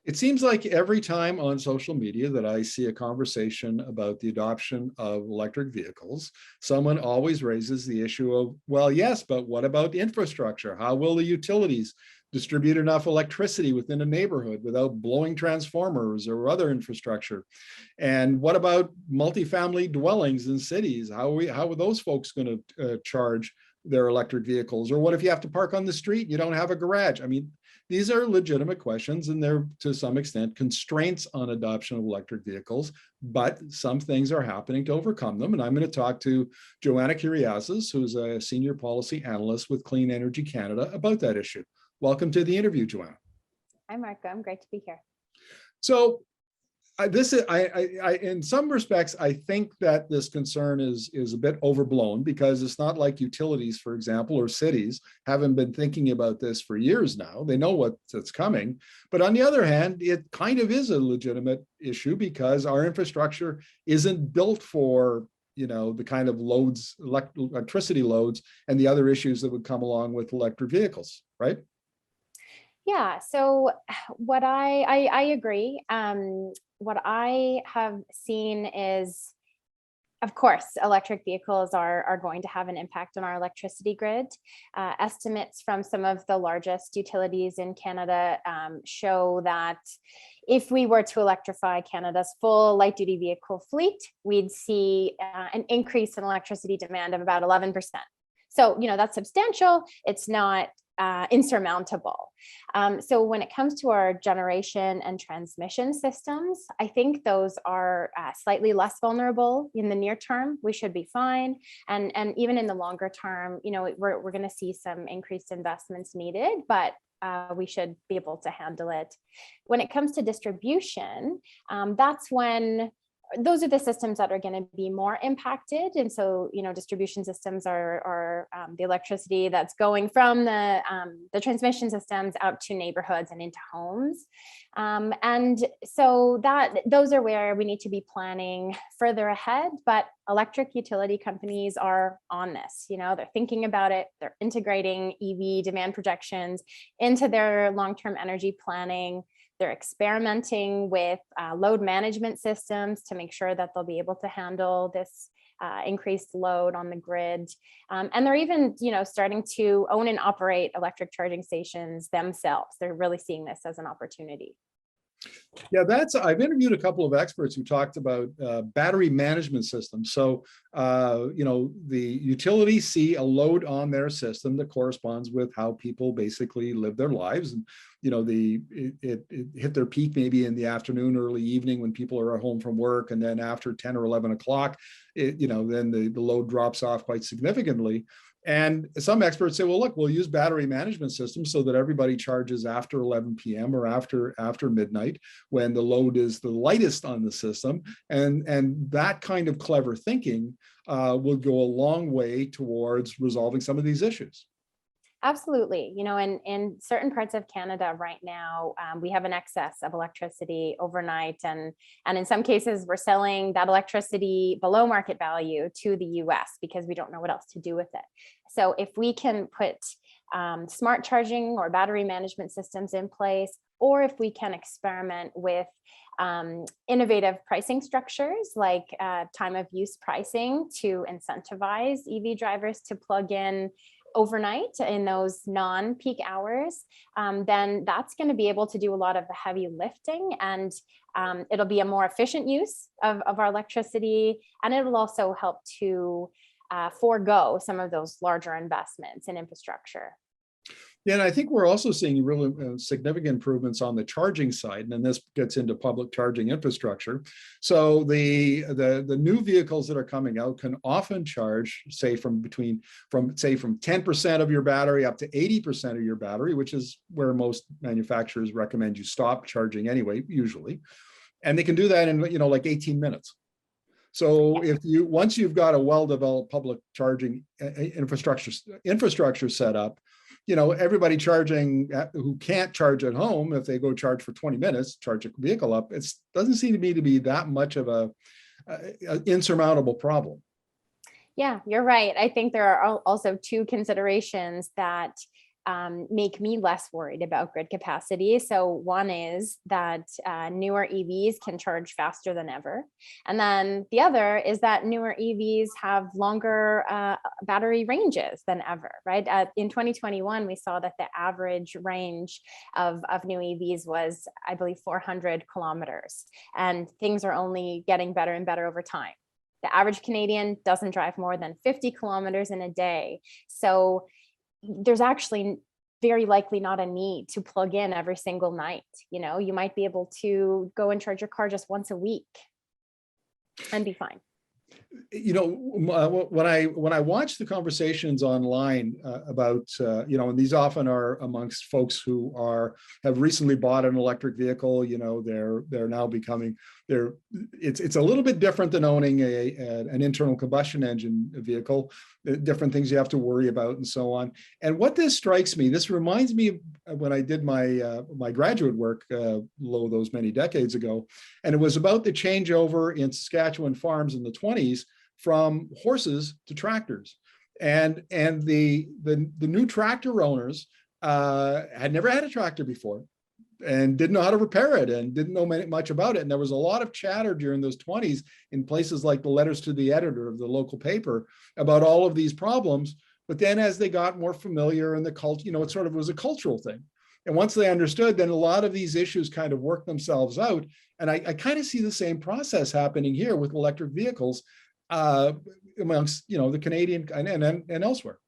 It seems like every time on social media that I see a conversation about the adoption of electric vehicles, someone always raises the issue of, well, yes, but what about the infrastructure? How will the utilities distribute enough electricity within a neighborhood without blowing transformers or other infrastructure? And what about multifamily dwellings in cities? How are those folks going to charge their electric vehicles? Or what if you have to park on the street and you don't have a garage? I mean, these are legitimate questions, and they're to some extent constraints on adoption of electric vehicles, but some things are happening to overcome them. And I'm going to talk to Joanna Kyriazis, who's a senior policy analyst with Clean Energy Canada, about that issue. Welcome to the interview, Joanna. Hi, Markham. Great to be here. So in some respects, I think that this concern is a bit overblown, because it's not like utilities, for example, or cities haven't been thinking about this for years now. They know what's coming. But on the other hand, it kind of is a legitimate issue, because our infrastructure isn't built for the kind of loads, electricity loads, and the other issues that would come along with electric vehicles, right? Yeah, so what I agree. What I have seen is, of course, electric vehicles are going to have an impact on our electricity grid. Estimates from some of the largest utilities in Canada show that if we were to electrify Canada's full light-duty vehicle fleet, we'd see an increase in electricity demand of about 11%. So, that's substantial. It's not insurmountable. So when it comes to our generation and transmission systems, I think those are slightly less vulnerable in the near term. We should be fine. And even in the longer term, we're going to see some increased investments needed, but we should be able to handle it. When it comes to distribution, that's when those are the systems that are going to be more impacted. And so, distribution systems are the electricity that's going from the transmission systems out to neighborhoods and into homes. And so those are where we need to be planning further ahead. But electric utility companies are on this. They're thinking about it. They're integrating EV demand projections into their long-term energy planning. They're experimenting with load management systems to make sure that they'll be able to handle this increased load on the grid. And they're even, starting to own and operate electric charging stations themselves. They're really seeing this as an opportunity. Yeah, I've interviewed a couple of experts who talked about battery management systems. So, the utilities see a load on their system that corresponds with how people basically live their lives. And, it hit their peak maybe in the afternoon, early evening when people are at home from work. And then after 10 or 11 o'clock, then the load drops off quite significantly. And some experts say, well, look, we'll use battery management systems so that everybody charges after 11 p.m. or after midnight, when the load is the lightest on the system. And that kind of clever thinking will go a long way towards resolving some of these issues. Absolutely. In certain parts of Canada right now, we have an excess of electricity overnight. And in some cases, we're selling that electricity below market value to the US because we don't know what else to do with it. So if we can put smart charging or battery management systems in place, or if we can experiment with innovative pricing structures like time of use pricing to incentivize EV drivers to plug in overnight in those non-peak hours, then that's going to be able to do a lot of the heavy lifting, and it'll be a more efficient use of our electricity, and it'll also help to forego some of those larger investments in infrastructure. Yeah, and I think we're also seeing really significant improvements on the charging side, and then this gets into public charging infrastructure. So the new vehicles that are coming out can often charge, say, from 10% of your battery up to 80% of your battery, which is where most manufacturers recommend you stop charging anyway, usually. And they can do that in like 18 minutes. So once you've got a well-developed public charging infrastructure set up, everybody charging who can't charge at home, if they go charge for 20 minutes, charge a vehicle up, it doesn't seem to me to be that much of a insurmountable problem. Yeah, you're right. I think there are also two considerations that make me less worried about grid capacity. So one is that newer EVs can charge faster than ever. And then the other is that newer EVs have longer battery ranges than ever, right? In 2021, we saw that the average range of new EVs was, I believe, 400 kilometers. And things are only getting better and better over time. The average Canadian doesn't drive more than 50 kilometers in a day. So there's actually very likely not a need to plug in every single night. You know, you might be able to go and charge your car just once a week and be fine. You know, when I watch the conversations online about you know, and these often are amongst folks who have recently bought an electric vehicle. You know, they're now becoming it's a little bit different than owning an internal combustion engine vehicle. Different things you have to worry about and so on. And what this strikes me, this reminds me of when I did my graduate work those many decades ago, and it was about the changeover in Saskatchewan farms in the 20s from horses to tractors, and the new tractor owners had never had a tractor before and didn't know how to repair it and didn't know much about it. And there was a lot of chatter during those 20s in places like the letters to the editor of the local paper about all of these problems. But then as they got more familiar and the culture, you know, it sort of was a cultural thing. And once they understood, then a lot of these issues kind of worked themselves out. And I kind of see the same process happening here with electric vehicles amongst, you know, the Canadian and elsewhere.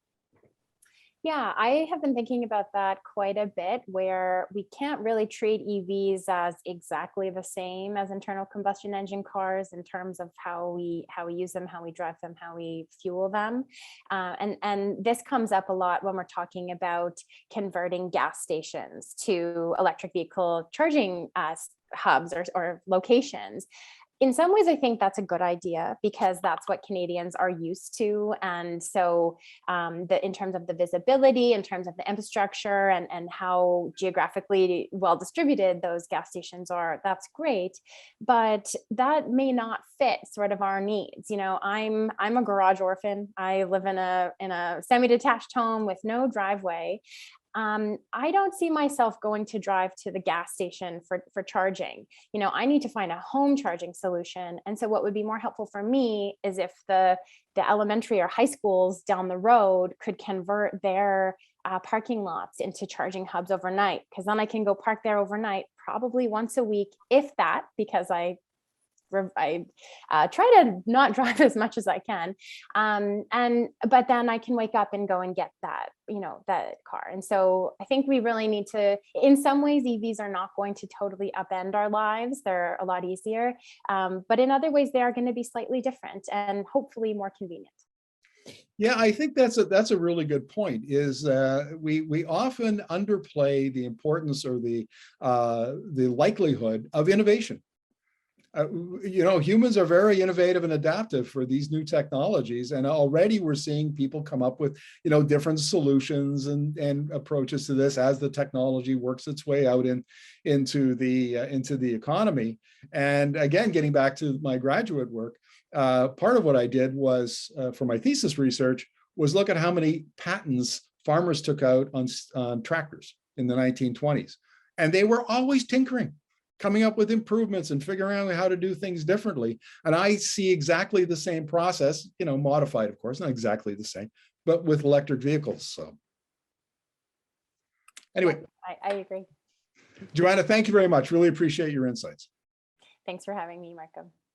Yeah, I have been thinking about that quite a bit, where we can't really treat EVs as exactly the same as internal combustion engine cars in terms of how we use them, how we drive them, how we fuel them. And this comes up a lot when we're talking about converting gas stations to electric vehicle charging hubs or locations. In some ways, I think that's a good idea because that's what Canadians are used to. And so in terms of the visibility, in terms of the infrastructure and how geographically well distributed those gas stations are, that's great. But that may not fit sort of our needs. You know, I'm a garage orphan. I live in a semi-detached home with no driveway. I don't see myself going to drive to the gas station for charging. You know, I need to find a home charging solution. And so what would be more helpful for me is if the elementary or high schools down the road could convert their parking lots into charging hubs overnight, because then I can go park there overnight, probably once a week, if that, because I try to not drive as much as I can. But then I can wake up and go and get that, you know, that car. And so I think we really need to, in some ways, EVs are not going to totally upend our lives. They're a lot easier. But in other ways, they are going to be slightly different and hopefully more convenient. Yeah, I think that's a really good point. Is we often underplay the importance or the likelihood of innovation. You know, humans are very innovative and adaptive for these new technologies, and already we're seeing people come up with, you know, different solutions and approaches to this as the technology works its way out into the economy. And again, getting back to my graduate work, part of what I did was for my thesis research was look at how many patents farmers took out on tractors in the 1920s, and they were always tinkering, coming up with improvements and figuring out how to do things differently. And I see exactly the same process, you know, modified, of course, not exactly the same, but with electric vehicles. So anyway, I agree. Joanna, thank you very much. Really appreciate your insights. Thanks for having me, Markham.